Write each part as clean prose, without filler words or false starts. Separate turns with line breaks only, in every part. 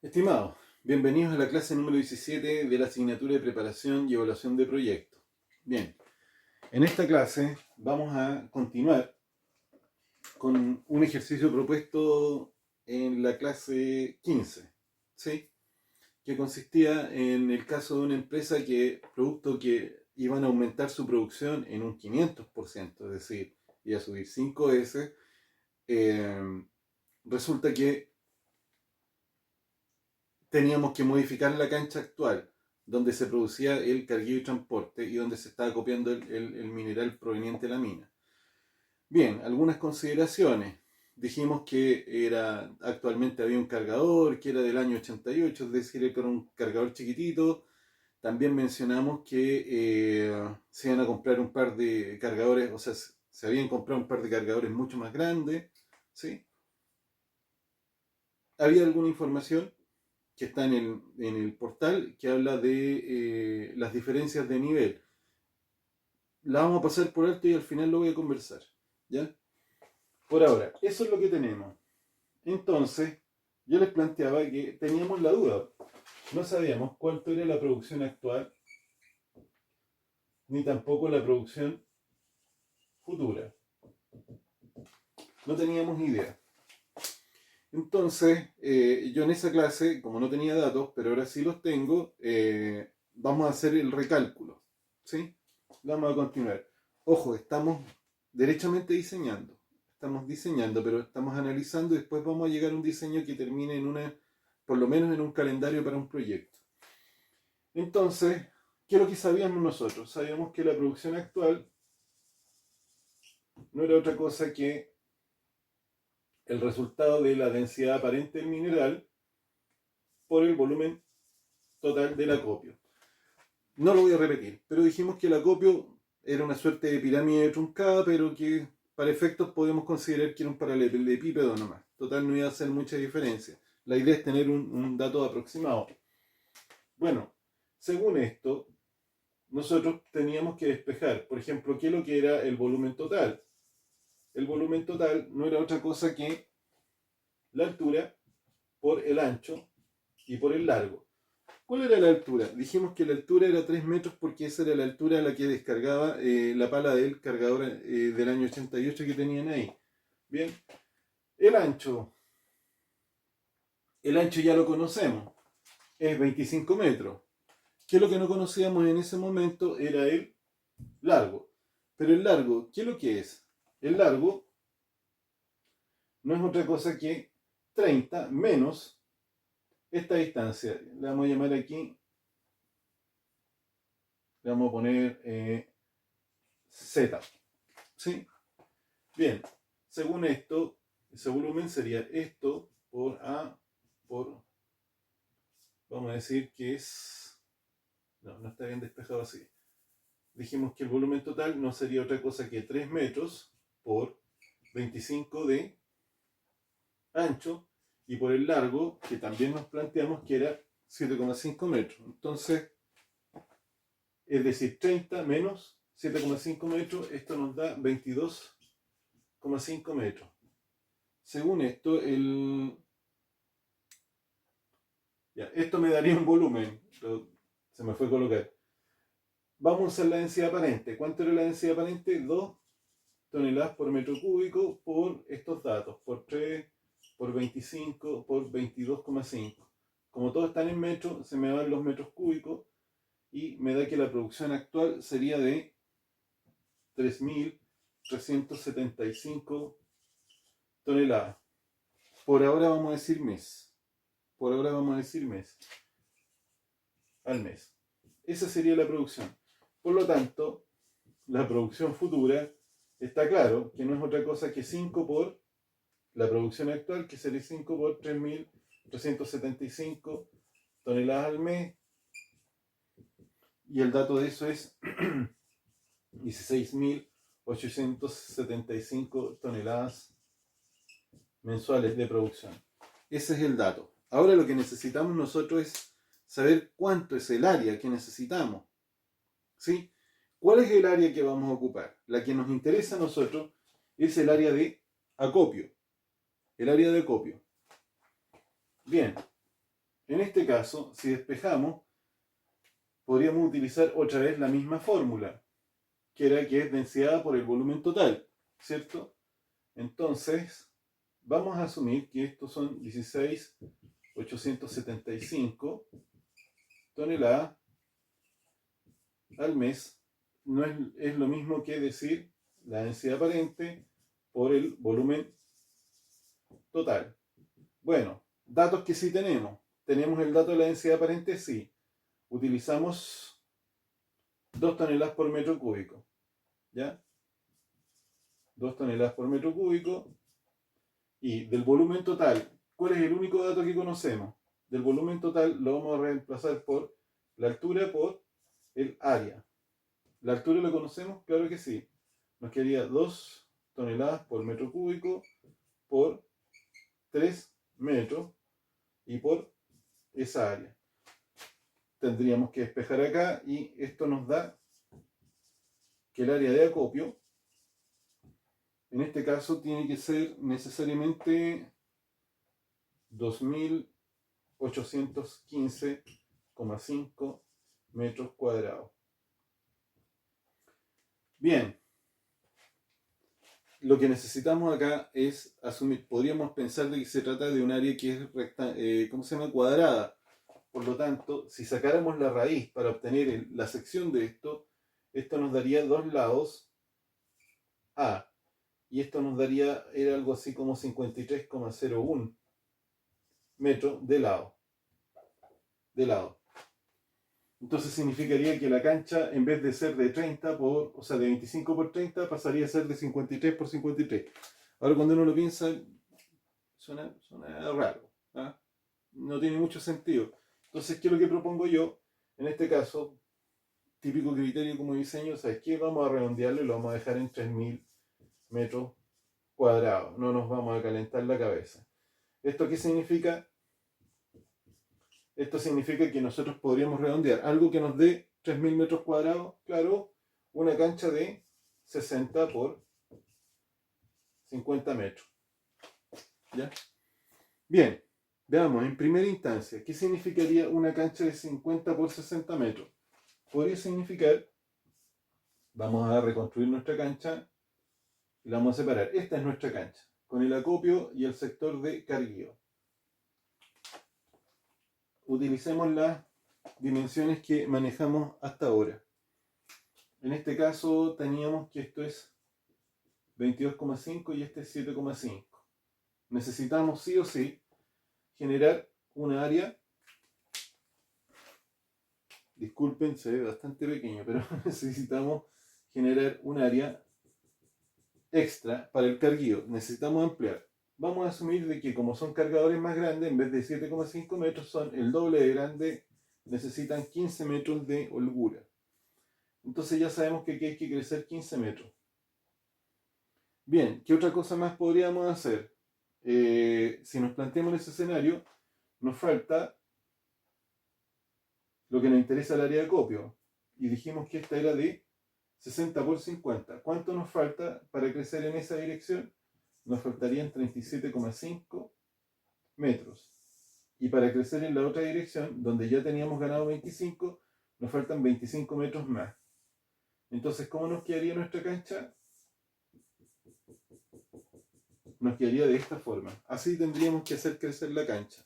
Estimados, bienvenidos a la clase número 17 de la asignatura de preparación y evaluación de proyectos. Bien, en esta clase vamos a continuar con un ejercicio propuesto en la clase 15, ¿sí? Que consistía en el caso de una empresa que, producto que iban a aumentar su producción en un 500%, es decir, iba a subir 5 veces, resulta que teníamos que modificar la cancha actual, donde se producía el carguillo y transporte y donde se estaba copiando el mineral proveniente de la mina. Bien, algunas consideraciones. Dijimos que actualmente había un cargador que era del año 88, es decir, era un cargador chiquitito. También mencionamos que se iban a comprar un par de cargadores, o sea, se habían comprado un par de cargadores mucho más grandes, ¿sí? Había alguna información que está en el portal que habla de las diferencias de nivel. La vamos a pasar por alto y al final lo voy a conversar. ¿Ya? Por ahora, eso es lo que tenemos. Entonces, yo les planteaba que teníamos la duda. No sabíamos cuánto era la producción actual, ni tampoco la producción futura. No teníamos idea. Entonces, yo en esa clase, como no tenía datos, pero ahora sí los tengo, vamos a hacer el recálculo. ¿Sí? Vamos a continuar. Ojo, estamos derechamente diseñando. Estamos diseñando, pero estamos analizando y después vamos a llegar a un diseño que termine en una, por lo menos en un calendario para un proyecto. Entonces, ¿qué es lo que sabíamos nosotros? Sabíamos que la producción actual no era otra cosa que el resultado de la densidad aparente del mineral por el volumen total del acopio. No lo voy a repetir, pero dijimos que el acopio era una suerte de pirámide truncada, pero que para efectos podemos considerar que era un paralelepípedo nomás. Total, no iba a hacer mucha diferencia. La idea es tener un dato aproximado. Bueno, según esto, nosotros teníamos que despejar, por ejemplo, qué es lo que era el volumen total. El volumen total no era otra cosa que la altura por el ancho y por el largo. ¿Cuál era la altura? Dijimos que la altura era 3 metros porque esa era la altura a la que descargaba la pala del cargador del año 88 que tenían ahí. Bien, el ancho. El ancho ya lo conocemos, es 25 metros. ¿Qué es lo que no conocíamos en ese momento? Era el largo. Pero el largo, ¿qué es lo que es? El largo no es otra cosa que 30 menos esta distancia. Le vamos a llamar aquí, le vamos a poner Z. ¿Sí? Bien, según esto, ese volumen sería esto por A por, vamos a decir que es, no está bien despejado así. Dijimos que el volumen total no sería otra cosa que 3 metros por 25 de ancho y por el largo, que también nos planteamos que era 7,5 metros. Entonces, es decir, 30 menos 7,5 metros, esto nos da 22,5 metros. Según esto, esto me daría un volumen, pero se me fue a colocar. Vamos a usar la densidad aparente. ¿Cuánto era la densidad aparente? 2 toneladas por metro cúbico por estos datos, por 3, por 25, por 22,5. Como todos están en metros, se me van los metros cúbicos y me da que la producción actual sería de 3.375 toneladas. Por ahora vamos a decir mes. Por ahora vamos a decir mes. Al mes. Esa sería la producción. Por lo tanto, la producción futura está claro que no es otra cosa que 5 por la producción actual, que sería 5 por 3.375 toneladas al mes. Y el dato de eso es 16.875 toneladas mensuales de producción. Ese es el dato. Ahora lo que necesitamos nosotros es saber cuánto es el área que necesitamos. ¿Sí? ¿Cuál es el área que vamos a ocupar? La que nos interesa a nosotros es el área de acopio. El área de acopio. Bien. En este caso, si despejamos, podríamos utilizar otra vez la misma fórmula, que es densidad por el volumen total, ¿cierto? Entonces, vamos a asumir que estos son 16.875 toneladas al mes. No es lo mismo que decir la densidad aparente por el volumen total. Bueno, datos que sí tenemos. Tenemos el dato de la densidad aparente, sí. Utilizamos 2 toneladas por metro cúbico. ¿Ya? 2 toneladas por metro cúbico. Y del volumen total, ¿cuál es el único dato que conocemos? Del volumen total lo vamos a reemplazar por la altura por el área. ¿La altura lo conocemos? Claro que sí. Nos quedaría 2 toneladas por metro cúbico por 3 metros y por esa área. Tendríamos que despejar acá y esto nos da que el área de acopio, en este caso, tiene que ser necesariamente 2.815,5 metros cuadrados. Bien, lo que necesitamos acá es asumir, podríamos pensar de que se trata de un área que es cuadrada. Por lo tanto, si sacáramos la raíz para obtener la sección de esto nos daría 2 lados A. Y esto nos daría, era algo así como 53,01 metros de lado. Entonces significaría que la cancha, en vez de ser de 30 de 25 por 30, pasaría a ser de 53 por 53. Ahora cuando uno lo piensa, suena raro, ¿ah? No tiene mucho sentido. Entonces, ¿qué es lo que propongo yo? En este caso, típico criterio como diseño, ¿sabes qué? Vamos a redondearlo y lo vamos a dejar en 3.000 metros cuadrados. No nos vamos a calentar la cabeza. ¿Esto qué significa? Esto significa que nosotros podríamos redondear algo que nos dé 3.000 metros cuadrados, claro, una cancha de 60 por 50 metros. ¿Ya? Bien, veamos, en primera instancia, ¿qué significaría una cancha de 50 por 60 metros? Podría significar, vamos a reconstruir nuestra cancha y la vamos a separar. Esta es nuestra cancha, con el acopio y el sector de carguío. Utilicemos las dimensiones que manejamos hasta ahora. En este caso teníamos que esto es 22,5 y este es 7,5. Necesitamos sí o sí generar una área, disculpen, se ve bastante pequeño, pero necesitamos generar un área extra para el carguío. Necesitamos ampliar. Vamos a asumir de que como son cargadores más grandes, en vez de 7,5 metros son el doble de grande, necesitan 15 metros de holgura. Entonces ya sabemos que aquí hay que crecer 15 metros. Bien, ¿qué otra cosa más podríamos hacer? Si nos planteamos ese escenario, nos falta lo que nos interesa el área de acopio. Y dijimos que esta era de 60 por 50. ¿Cuánto nos falta para crecer en esa dirección? Nos faltarían 37,5 metros. Y para crecer en la otra dirección, donde ya teníamos ganado 25, nos faltan 25 metros más. Entonces, ¿cómo nos quedaría nuestra cancha? Nos quedaría de esta forma. Así tendríamos que hacer crecer la cancha.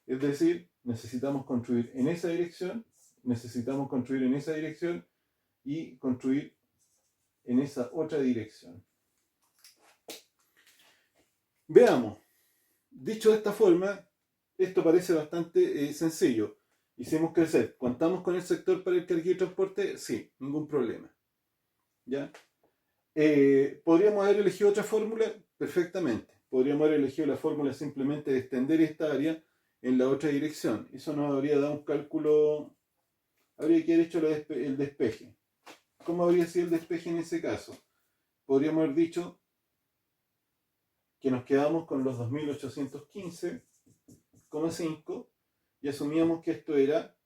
Es decir, necesitamos construir en esa dirección, necesitamos construir en esa dirección y construir en esa otra dirección. Veamos. Dicho de esta forma, esto parece bastante sencillo. Hicimos crecer. ¿Contamos con el sector para el carguío y transporte? Sí, ningún problema. ¿Ya? ¿Podríamos haber elegido otra fórmula? Perfectamente. Podríamos haber elegido la fórmula simplemente de extender esta área en la otra dirección. Eso nos habría dado un cálculo, habría que haber hecho el despeje. ¿Cómo habría sido el despeje en ese caso? Podríamos haber dicho que nos quedamos con los 2.815,5 y asumíamos que esto era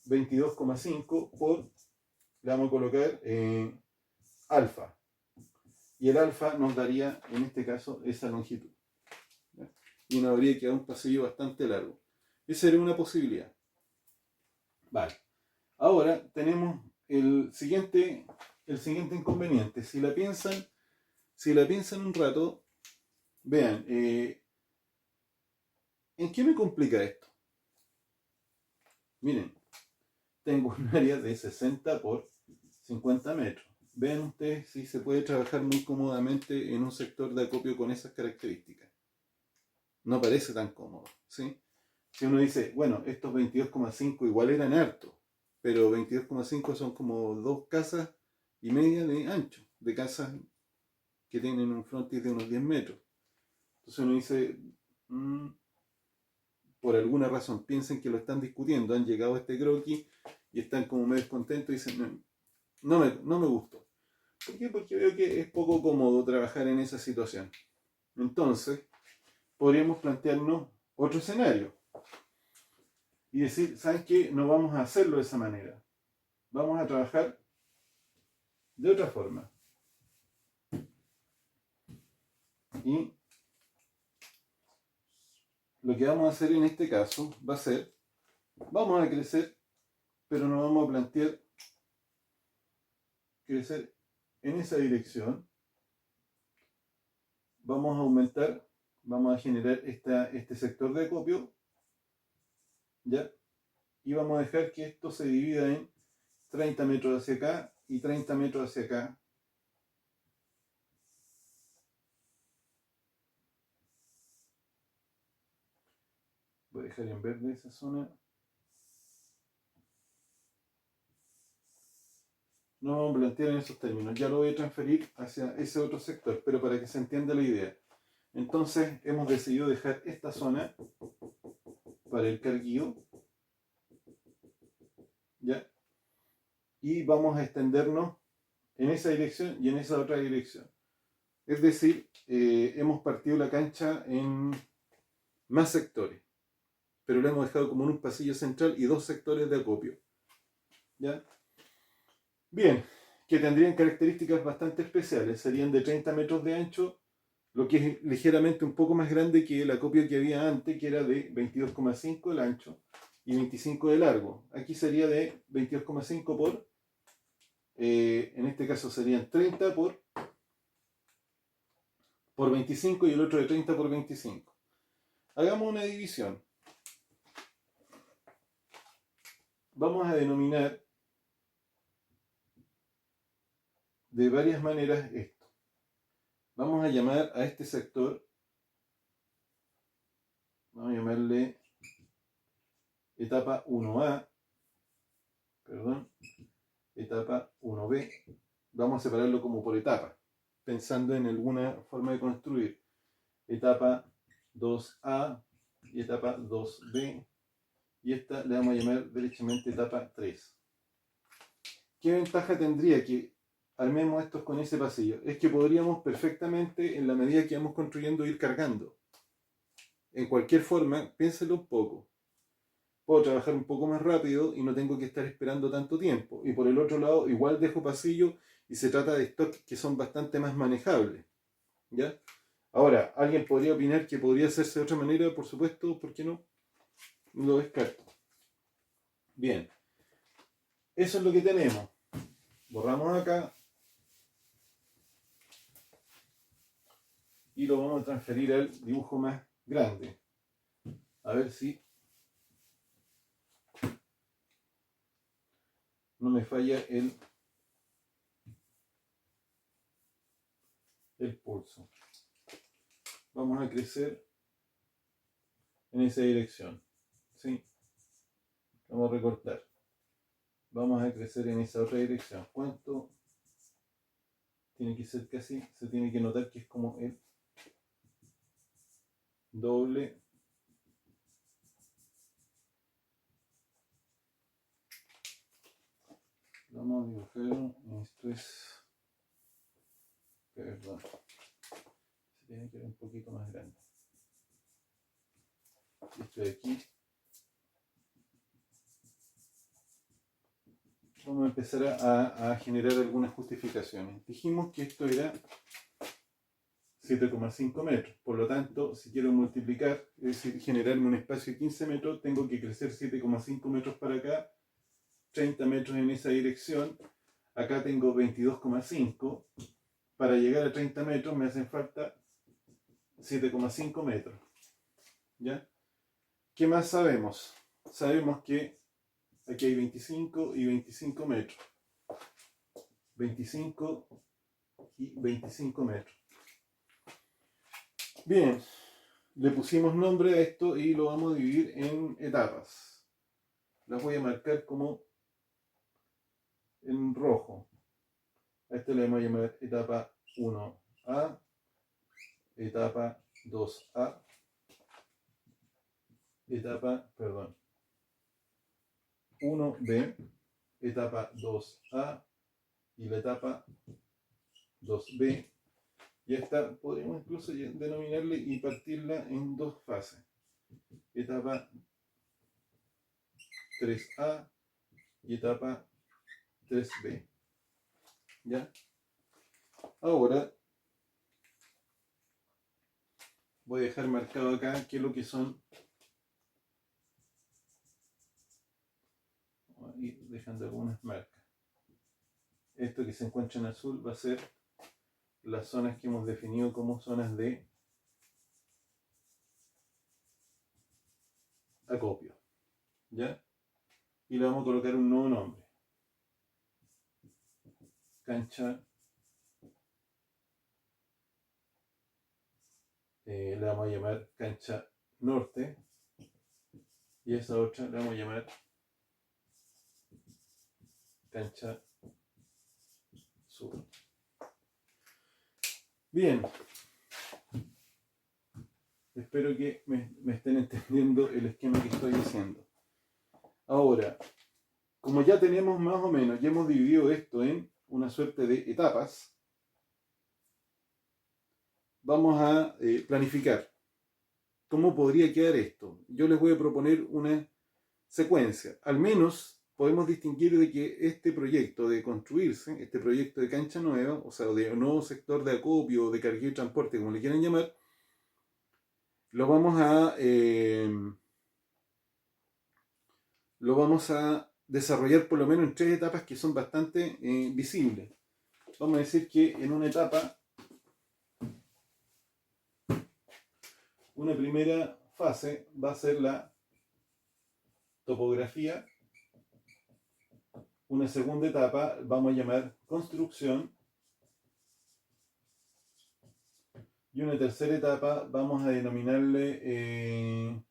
22,5 por, le vamos a colocar alfa. Y el alfa nos daría, en este caso, esa longitud. y nos habría quedado un pasillo bastante largo. Esa era una posibilidad. Vale. Ahora tenemos el siguiente inconveniente. Si la piensan un rato, vean, ¿en qué me complica esto? Miren, tengo un área de 60 por 50 metros. Vean ustedes si se puede trabajar muy cómodamente en un sector de acopio con esas características. No parece tan cómodo, ¿sí? Si uno dice, bueno, estos 22,5 igual eran hartos, pero 22,5 son como 2,5 casas de ancho, de casas que tienen un frontis de unos 10 metros. Entonces uno dice, por alguna razón piensen que lo están discutiendo, han llegado a este croquis y están como medio descontentos y dicen, no me gustó. ¿Por qué? Porque veo que es poco cómodo trabajar en esa situación. Entonces, podríamos plantearnos otro escenario y decir, ¿saben qué? No vamos a hacerlo de esa manera. Vamos a trabajar de otra forma. Y lo que vamos a hacer en este caso va a ser, vamos a crecer, pero nos vamos a plantear crecer en esa dirección. Vamos a aumentar, vamos a generar este sector de acopio, ¿ya? Y vamos a dejar que esto se divida en 30 metros hacia acá y 30 metros hacia acá. Voy a dejar en verde esa zona. No vamos a plantear en esos términos. Ya lo voy a transferir hacia ese otro sector, pero para que se entienda la idea. Entonces hemos decidido dejar esta zona para el carguío, ¿ya? Y vamos a extendernos en esa dirección y en esa otra dirección. Es decir, hemos partido la cancha en más sectores, pero lo hemos dejado como en un pasillo central y 2 sectores de acopio, ¿ya? Bien, que tendrían características bastante especiales. Serían de 30 metros de ancho, lo que es ligeramente un poco más grande que el acopio que había antes, que era de 22,5 el ancho y 25 de largo. Aquí sería de 22,5 en este caso serían 30 por 25 y el otro de 30 por 25. Hagamos una división. Vamos a denominar de varias maneras esto. Vamos a llamar a este sector, vamos a llamarle etapa 1A, etapa 1B. Vamos a separarlo como por etapa, pensando en alguna forma de construir. Etapa 2A y etapa 2B. Y esta le vamos a llamar derechamente etapa 3. ¿Qué ventaja tendría que armemos estos con ese pasillo? Es que podríamos perfectamente, en la medida que vamos construyendo, ir cargando. En cualquier forma, piénselo un poco. Puedo trabajar un poco más rápido y no tengo que estar esperando tanto tiempo. Y por el otro lado, igual dejo pasillo y se trata de stocks que son bastante más manejables, ¿ya? Ahora, ¿alguien podría opinar que podría hacerse de otra manera? Por supuesto, ¿por qué no? Lo descarto. Bien, eso es lo que tenemos. Borramos acá y lo vamos a transferir al dibujo más grande. A ver si no me falla el pulso. Vamos a crecer en esa dirección, ¿sí? Vamos a recortar. Vamos a crecer en esa otra dirección. ¿Cuánto? Tiene que ser casi, se tiene que notar que es como el doble. Vamos a dibujar, esto es, perdón, se tiene que ver un poquito más grande. Esto de aquí. Vamos a empezar a generar algunas justificaciones. Dijimos que esto era 7,5 metros. Por lo tanto, si quiero multiplicar, es decir, generarme un espacio de 15 metros, tengo que crecer 7,5 metros para acá, 30 metros en esa dirección. Acá tengo 22,5. Para llegar a 30 metros me hacen falta 7,5 metros. ¿Ya? ¿Qué más sabemos? Sabemos que aquí hay 25 y 25 metros. 25 y 25 metros. Bien, le pusimos nombre a esto y lo vamos a dividir en etapas. Las voy a marcar como en rojo. A este le vamos a llamar etapa 1A, etapa 2A, etapa, 1B, etapa 2A y la etapa 2B. Y esta podemos incluso denominarle y partirla en dos fases. Etapa 3A y etapa 3B. ¿Ya? Ahora voy a dejar marcado acá qué es lo que son. Y dejando algunas marcas. Esto que se encuentra en azul va a ser las zonas que hemos definido como zonas de acopio. ¿Ya? Y le vamos a colocar un nuevo nombre. Cancha. Le vamos a llamar cancha norte. Y esa otra le vamos a llamar cancha sur. Bien. Espero que me estén entendiendo el esquema que estoy haciendo. Ahora, como ya tenemos más o menos, ya hemos dividido esto en una suerte de etapas, vamos a planificar. ¿Cómo podría quedar esto? Yo les voy a proponer una secuencia. Al menos podemos distinguir de que este proyecto de construirse, este proyecto de cancha nueva, o sea, de nuevo sector de acopio, de carguero y transporte, como le quieran llamar, lo vamos a desarrollar por lo menos en 3 etapas que son bastante visibles. Vamos a decir que en una etapa, una primera fase va a ser la topografía. Una segunda etapa vamos a llamar construcción. Y una tercera etapa vamos a denominarle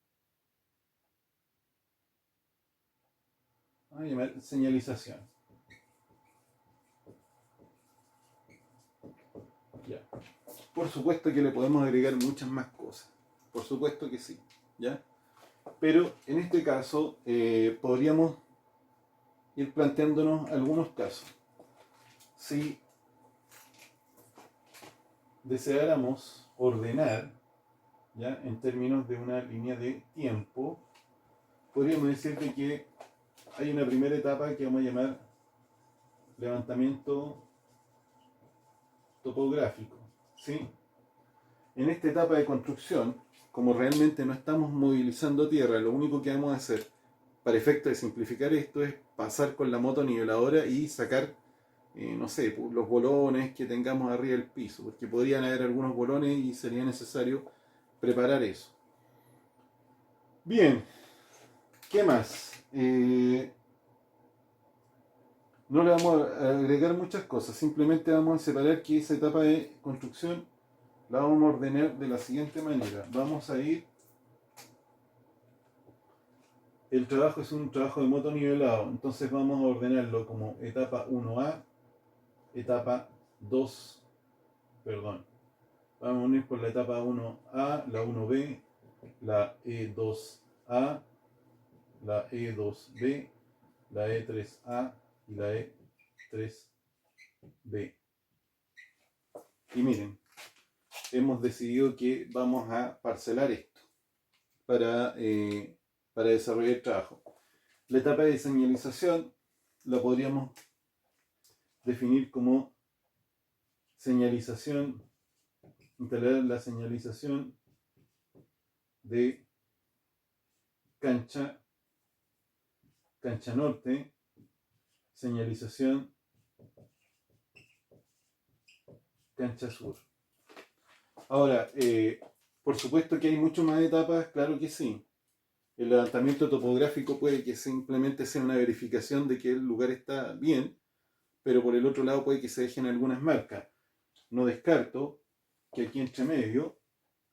vamos a llamar señalización. Ya. Por supuesto que le podemos agregar muchas más cosas. Por supuesto que sí. ¿Ya? Pero en este caso podríamos ir planteándonos algunos casos. Si deseáramos ordenar, ¿ya?, en términos de una línea de tiempo, podríamos decir que hay una primera etapa que vamos a llamar levantamiento topográfico, ¿sí? En esta etapa de construcción, como realmente no estamos movilizando tierra, lo único que vamos a hacer para efecto de simplificar esto es pasar con la moto niveladora y sacar, no sé, los bolones que tengamos arriba del piso, porque podrían haber algunos bolones y sería necesario preparar eso. Bien, ¿qué más? No le vamos a agregar muchas cosas, simplemente vamos a separar que esa etapa de construcción la vamos a ordenar de la siguiente manera. Vamos a ir, el trabajo es un trabajo de moto nivelado, entonces vamos a ordenarlo como etapa 1A, etapa 2, vamos a unir por la etapa 1A, la 1B, la E2A, la E2B, la E3A y la E3B. Y miren, hemos decidido que vamos a parcelar esto para desarrollar el trabajo. La etapa de señalización la podríamos definir como señalización instalar la señalización de cancha norte, señalización cancha sur. Ahora, por supuesto que hay mucho más etapas, claro que sí. El levantamiento topográfico puede que simplemente sea una verificación de que el lugar está bien, pero por el otro lado puede que se dejen algunas marcas. No descarto que aquí entre medio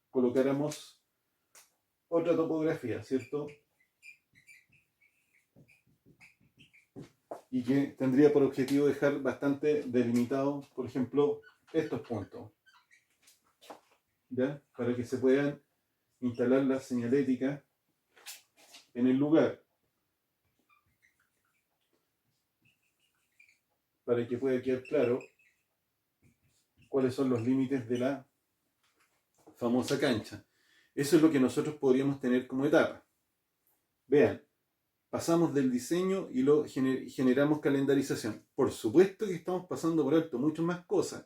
colocáramos otra topografía, ¿cierto? Y que tendría por objetivo dejar bastante delimitados, por ejemplo, estos puntos, ¿ya? Para que se puedan instalar las señaléticas en el lugar, para que pueda quedar claro cuáles son los límites de la famosa cancha. Eso es lo que nosotros podríamos tener como etapa. Vean, pasamos del diseño y lo generamos calendarización. Por supuesto que estamos pasando por alto muchas más cosas.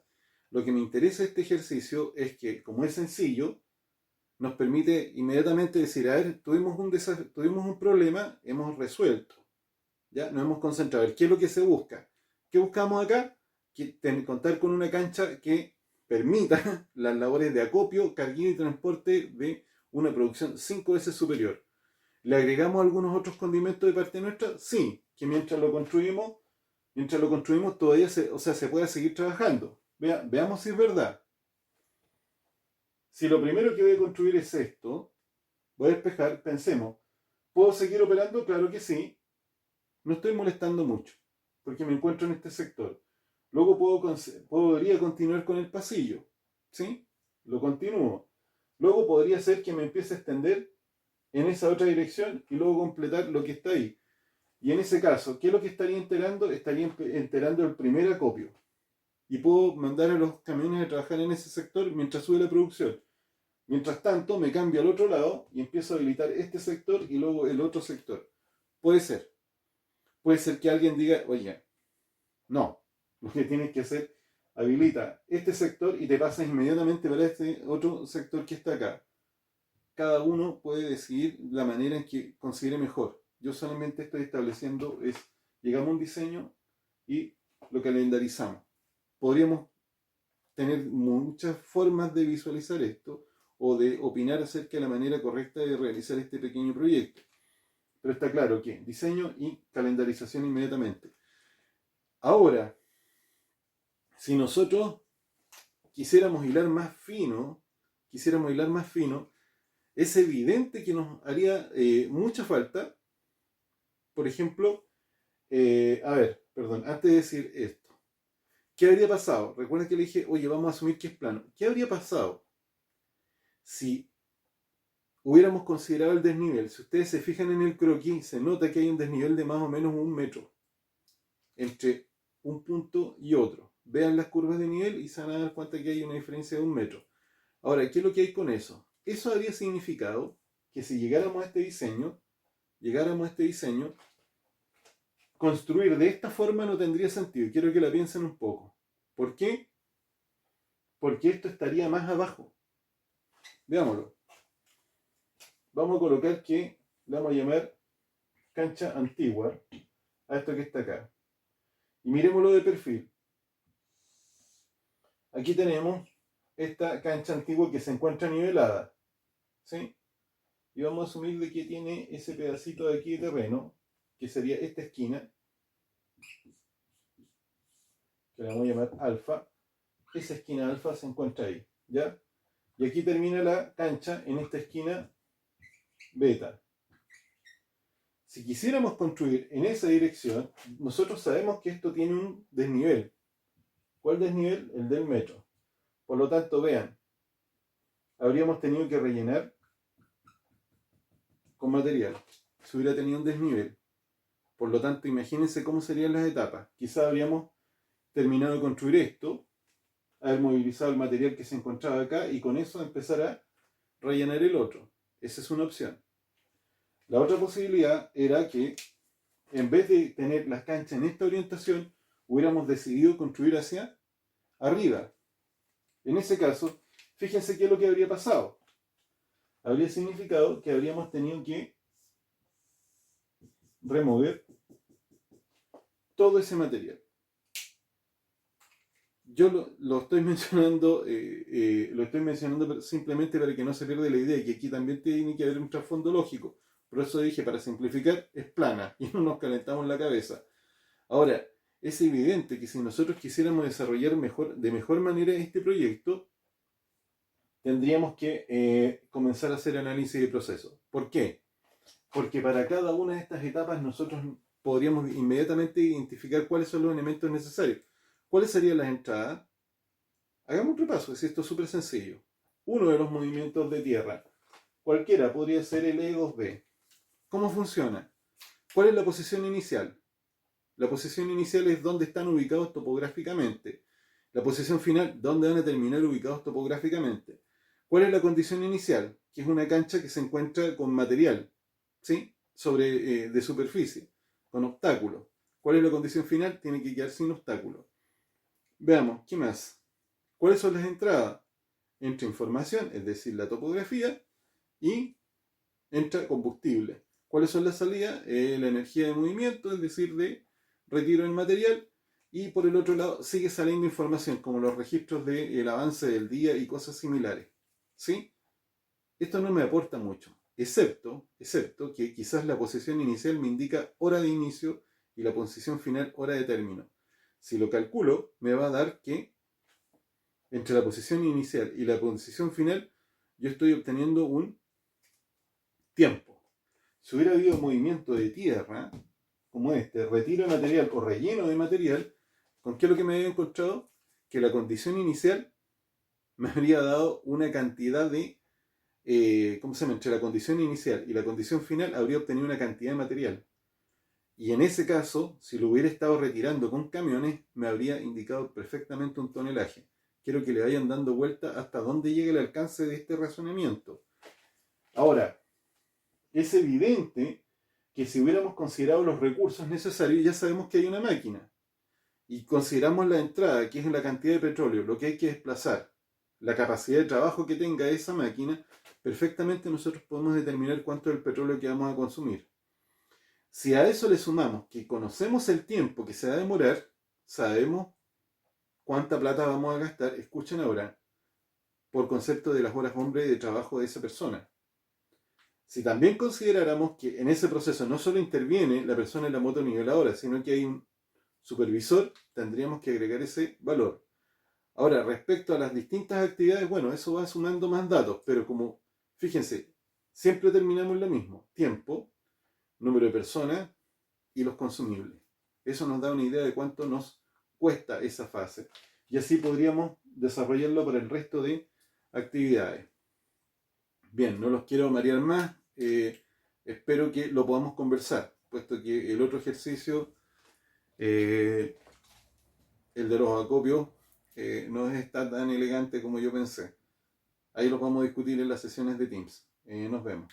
Lo que me interesa de este ejercicio es que, como es sencillo, nos permite inmediatamente decir, a ver, tuvimos un problema, hemos resuelto. ¿Ya? Nos hemos concentrado. A ver, ¿qué es lo que se busca? ¿Qué buscamos acá? Contar con una cancha que permita las labores de acopio, cargueo y transporte de una producción 5 veces superior. ¿Le agregamos algunos otros condimentos de parte nuestra? Sí, que mientras lo construimos todavía se puede seguir trabajando. Veamos si es verdad. Si lo primero que voy a construir es esto, voy a despejar, pensemos, ¿puedo seguir operando? Claro que sí. No estoy molestando mucho, porque me encuentro en este sector. Luego podría continuar con el pasillo, ¿sí? Lo continúo. Luego podría ser que me empiece a extender en esa otra dirección y luego completar lo que está ahí. Y en ese caso, ¿qué es lo que estaría enterando? Estaría enterando el primer acopio. Y puedo mandar a los camiones a trabajar en ese sector mientras sube la producción. Mientras tanto, me cambio al otro lado y empiezo a habilitar este sector y luego el otro sector. Puede ser. Puede ser que alguien diga, oye, no, lo que tienes que hacer, habilita este sector y te pasas inmediatamente para este otro sector que está acá. Cada uno puede decidir la manera en que considere mejor. Yo solamente estoy estableciendo llegamos a un diseño y lo calendarizamos. Podríamos tener muchas formas de visualizar esto o de opinar acerca de la manera correcta de realizar este pequeño proyecto. Pero está claro que diseño y calendarización inmediatamente. Ahora, si nosotros quisiéramos hilar más fino, es evidente que nos haría mucha falta, por ejemplo, antes de decir esto, ¿qué habría pasado? Recuerden que le dije, oye, vamos a asumir que es plano. ¿Qué habría pasado si hubiéramos considerado el desnivel? Si ustedes se fijan en el croquis, se nota que hay un desnivel de más o menos 1 metro entre un punto y otro. Vean las curvas de nivel y se van a dar cuenta que hay una diferencia de 1 metro. Ahora, ¿qué es lo que hay con eso? Eso habría significado que si llegáramos a este diseño, construir de esta forma no tendría sentido. Quiero que la piensen un poco. ¿Por qué? Porque esto estaría más abajo. Veámoslo. Vamos a colocar que le vamos a llamar cancha antigua a esto que está acá. Y miremoslo de perfil. Aquí tenemos esta cancha antigua que se encuentra nivelada, ¿sí? Y vamos a asumir de que tiene ese pedacito de aquí de terreno, que sería esta esquina, que la vamos a llamar alfa. Esa esquina alfa se encuentra ahí, ¿ya? Y aquí termina la cancha en esta esquina beta. Si quisiéramos construir en esa dirección, nosotros sabemos que esto tiene un desnivel. ¿Cuál desnivel? El del metro. Por lo tanto, vean, habríamos tenido que rellenar con material. Si hubiera tenido un desnivel. Por lo tanto, imagínense cómo serían las etapas. Quizá habríamos terminado de construir esto, haber movilizado el material que se encontraba acá y con eso empezar a rellenar el otro. Esa es una opción. La otra posibilidad era que en vez de tener las canchas en esta orientación, hubiéramos decidido construir hacia arriba. En ese caso, Fíjense qué es lo que habría pasado. Habría significado que habríamos tenido que remover todo ese material. Yo lo estoy mencionando, simplemente para que no se pierda la idea, que aquí también tiene que haber un trasfondo lógico. Por eso dije, para simplificar, es plana y no nos calentamos la cabeza. Ahora, es evidente que si nosotros quisiéramos desarrollar de mejor manera este proyecto, tendríamos que comenzar a hacer análisis de procesos. ¿Por qué? Porque para cada una de estas etapas nosotros podríamos inmediatamente identificar cuáles son los elementos necesarios. ¿Cuáles serían las entradas? Hagamos un repaso, esto es súper sencillo. Uno de los movimientos de tierra, cualquiera podría ser el E2B. ¿Cómo funciona? ¿Cuál es la posición inicial? La posición inicial es dónde están ubicados topográficamente. La posición final, dónde van a terminar ubicados topográficamente. ¿Cuál es la condición inicial? Que es una cancha que se encuentra con material, ¿sí? De superficie, con obstáculos. ¿Cuál es la condición final? Tiene que quedar sin obstáculos. Veamos, ¿qué más? ¿Cuáles son las entradas? Entra información, es decir, la topografía, y entra combustible. ¿Cuáles son las salidas? La energía de movimiento, es decir, de retiro del material, y por el otro lado sigue saliendo información como los registros del avance del día y cosas similares. ¿Sí? Esto no me aporta mucho, excepto que quizás la posición inicial me indica hora de inicio y la posición final hora de término. Si lo calculo, me va a dar que entre la posición inicial y la posición final yo estoy obteniendo un tiempo. Si hubiera habido movimiento de tierra, como este, retiro de material o relleno de material, ¿con qué es lo que me había encontrado? Que la condición inicial me habría dado una cantidad de, entre la condición inicial y la condición final habría obtenido una cantidad de material. Y en ese caso, si lo hubiera estado retirando con camiones, me habría indicado perfectamente un tonelaje. Quiero que le vayan dando vuelta hasta dónde llega el alcance de este razonamiento. Ahora, es evidente que si hubiéramos considerado los recursos necesarios, ya sabemos que hay una máquina. Y consideramos la entrada, que es la cantidad de petróleo, lo que hay que desplazar, la capacidad de trabajo que tenga esa máquina, perfectamente nosotros podemos determinar cuánto es el petróleo que vamos a consumir. Si a eso le sumamos que conocemos el tiempo que se va a demorar, sabemos cuánta plata vamos a gastar, escuchen ahora, por concepto de las horas hombre de trabajo de esa persona. Si también consideráramos que en ese proceso no solo interviene la persona en la motoniveladora, sino que hay un supervisor, tendríamos que agregar ese valor. Ahora, respecto a las distintas actividades, bueno, eso va sumando más datos, pero como, fíjense, siempre terminamos en lo mismo: tiempo, número de personas y los consumibles. Eso nos da una idea de cuánto nos cuesta esa fase. Y así podríamos desarrollarlo para el resto de actividades. Bien, no los quiero marear más. Espero que lo podamos conversar, puesto que el otro ejercicio, el de los acopios, no está tan elegante como yo pensé. Ahí lo vamos a discutir en las sesiones de Teams. Nos vemos.